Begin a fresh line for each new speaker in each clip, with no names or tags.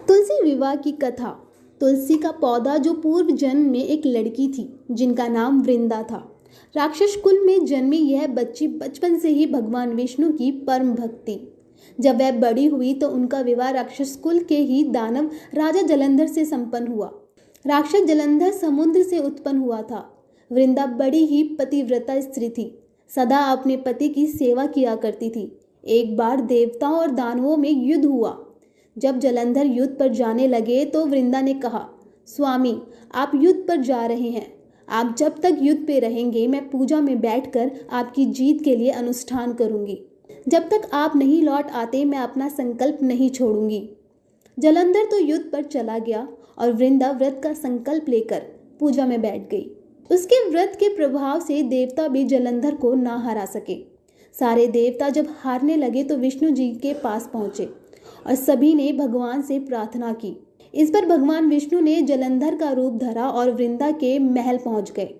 तुलसी विवाह की कथा। तुलसी का पौधा जो पूर्व जन्म में एक लड़की थी जिनका नाम वृंदा था। राक्षस कुल में जन्मी यह बच्ची बचपन से ही भगवान विष्णु की परम भक्त थी। जब वह बड़ी हुई तो उनका विवाह राक्षस कुल के ही दानव राजा जलंधर से संपन्न हुआ। राक्षस जलंधर समुद्र से उत्पन्न हुआ था। वृंदा बड़ी ही पतिव्रता स्त्री थी, सदा अपने पति की सेवा किया करती थी। एक बार देवताओं और दानवों में युद्ध हुआ। जब जलंधर युद्ध पर जाने लगे तो वृंदा ने कहा, स्वामी आप युद्ध पर जा रहे हैं, आप जब तक युद्ध पे रहेंगे मैं पूजा में बैठकर आपकी जीत के लिए अनुष्ठान करूंगी। जब तक आप नहीं लौट आते मैं अपना संकल्प नहीं छोड़ूंगी। जलंधर तो युद्ध पर चला गया और वृंदा व्रत का संकल्प लेकर पूजा में बैठ गई। उसके व्रत के प्रभाव से देवता भी जलंधर को ना हरा सके। सारे देवता जब हारने लगे तो विष्णु जी के पास पहुंचे और सभी ने भगवान से प्रार्थना की। इस पर भगवान विष्णु ने जलंधर का रूप धरा और वृंदा के महल पहुंच गए।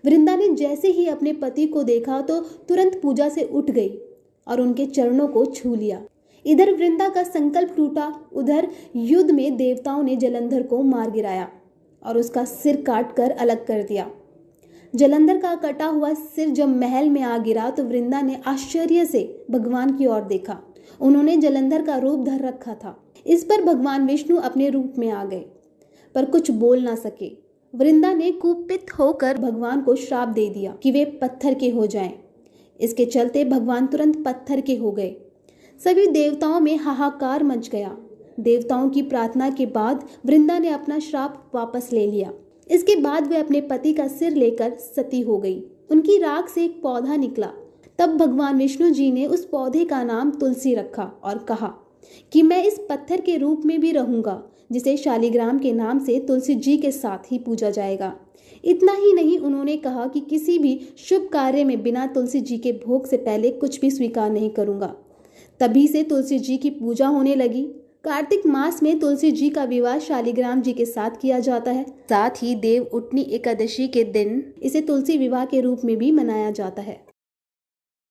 वृंदा ने जैसे ही अपने पति को देखा तो तुरंत पूजा से उठ गई और उनके चरणों को छू लिया। इधर वृंदा का संकल्प टूटा, उधर युद्ध में देवताओं ने जलंधर को मार गिराया और उसका सिर काट कर अलग कर दिया। जलंधर का कटा हुआ सिर जब महल में आ गिरा तो वृंदा ने आश्चर्य से भगवान की ओर देखा। उन्होंने जलंधर का रूप धर रखा था। इस पर भगवान विष्णु अपने रूप में आ गए पर कुछ बोल ना सके। वृंदा ने कुपित होकर भगवान को श्राप दे दिया कि वे पत्थर के हो जाएं। इसके चलते भगवान तुरंत पत्थर के हो गए। सभी देवताओं में हाहाकार मच गया। देवताओं की प्रार्थना के बाद वृंदा ने अपना श्राप वापस ले लिया। इसके बाद वे अपने पति का सिर लेकर सती हो गई। उनकी राख से एक पौधा निकला। तब भगवान विष्णु जी ने उस पौधे का नाम तुलसी रखा और कहा कि मैं इस पत्थर के रूप में भी रहूंगा, जिसे शालिग्राम के नाम से तुलसी जी के साथ ही पूजा जाएगा। इतना ही नहीं, उन्होंने कहा कि किसी भी शुभ कार्य में बिना तुलसी जी के भोग से पहले कुछ भी स्वीकार नहीं करूंगा। तभी से तुलसी जी की पूजा होने लगी। कार्तिक मास में तुलसी जी का विवाह शालिग्राम जी के साथ किया जाता है। साथ ही देव उठनी एकादशी के दिन इसे तुलसी विवाह के रूप में भी मनाया जाता है।